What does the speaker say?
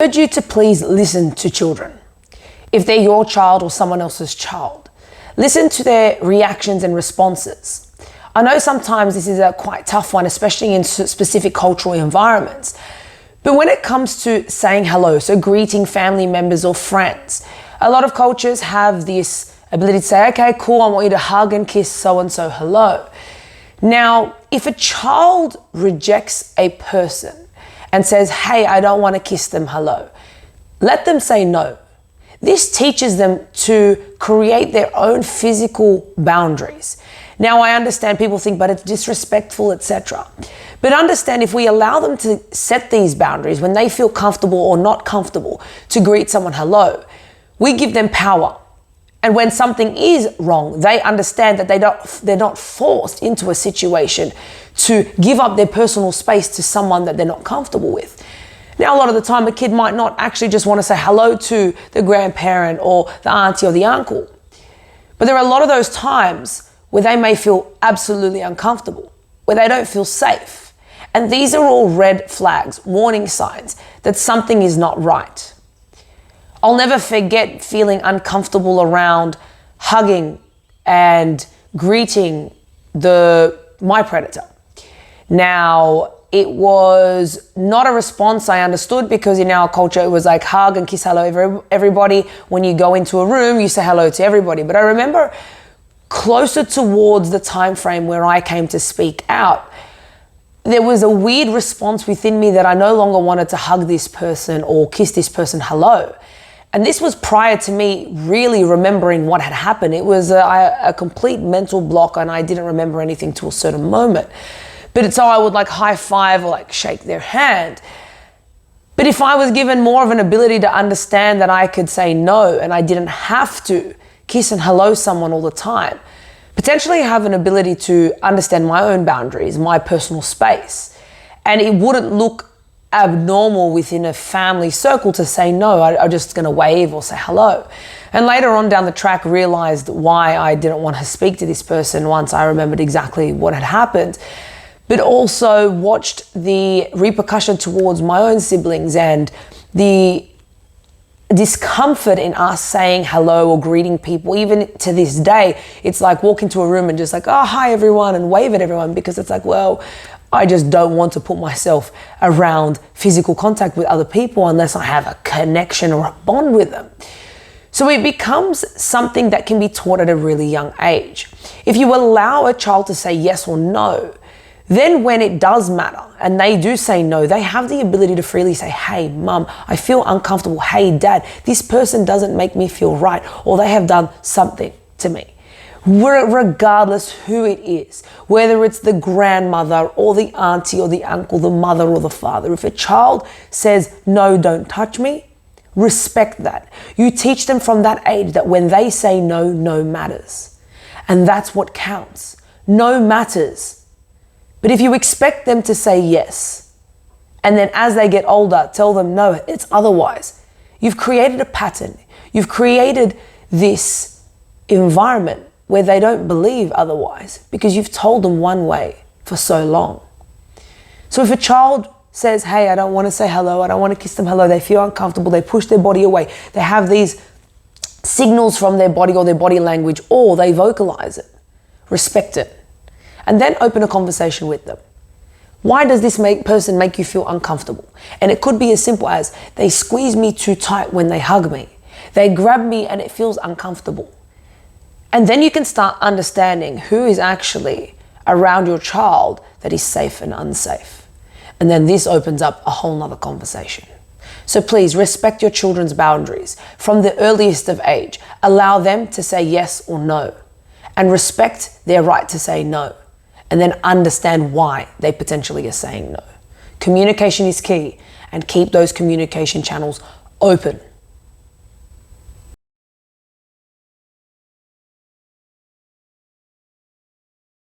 I urge you to please listen to children. If they're your child or someone else's child, listen to their reactions and responses. I know sometimes this is a quite tough one, especially in specific cultural environments. But when it comes to saying hello, so greeting family members or friends, a lot of cultures have this ability to say, okay, cool, I want you to hug and kiss so-and-so hello. Now, if a child rejects a person and says, hey, I don't want to kiss them hello, let them say no. This teaches them to create their own physical boundaries. Now, I understand people think, but it's disrespectful, etc. But understand, if we allow them to set these boundaries when they feel comfortable or not comfortable to greet someone hello, we give them power. And when something is wrong, they understand that they're not forced into a situation to give up their personal space to someone that they're not comfortable with. Now, a lot of the time, a kid might not actually just want to say hello to the grandparent or the auntie or the uncle. But there are a lot of those times where they may feel absolutely uncomfortable, where they don't feel safe. And these are all red flags, warning signs that something is not right. I'll never forget feeling uncomfortable around hugging and greeting my predator. Now, it was not a response I understood, because in our culture it was like hug and kiss hello everybody. When you go into a room, you say hello to everybody. But I remember closer towards the time frame where I came to speak out, there was a weird response within me that I no longer wanted to hug this person or kiss this person hello. And this was prior to me really remembering what had happened. It was a complete mental block, and I didn't remember anything till a certain moment. But so I would like high five or like shake their hand. But if I was given more of an ability to understand that I could say no and I didn't have to kiss and hello someone all the time, potentially have an ability to understand my own boundaries, my personal space, and it wouldn't look abnormal within a family circle to say no. I'm just going to wave or say hello. And later on down the track, realized why I didn't want to speak to this person once I remembered exactly what had happened. But also watched the repercussion towards my own siblings and the discomfort in us saying hello or greeting people. Even to this day, it's like walk into a room and just like, oh, hi everyone, and wave at everyone, because it's like, well, I just don't want to put myself around physical contact with other people unless I have a connection or a bond with them. So it becomes something that can be taught at a really young age. If you allow a child to say yes or no, then when it does matter and they do say no, they have the ability to freely say, hey, mum, I feel uncomfortable. Hey, dad, this person doesn't make me feel right, or they have done something to me. Regardless who it is, whether it's the grandmother or the auntie or the uncle, the mother or the father, if a child says, no, don't touch me, respect that. You teach them from that age that when they say no, no matters. And that's what counts. No matters. But if you expect them to say yes, and then as they get older, tell them, no, it's otherwise, you've created a pattern. You've created this environment where they don't believe otherwise, because you've told them one way for so long. So if a child says, hey, I don't want to say hello, I don't want to kiss them hello, they feel uncomfortable, they push their body away, they have these signals from their body or their body language, or they vocalize it, respect it. And then open a conversation with them. Why does this person make you feel uncomfortable? And it could be as simple as they squeeze me too tight when they hug me. They grab me and it feels uncomfortable. And then you can start understanding who is actually around your child that is safe and unsafe. And then this opens up a whole nother conversation. So please respect your children's boundaries from the earliest of age. Allow them to say yes or no, and respect their right to say no. And then understand why they potentially are saying no. Communication is key, and keep those communication channels open.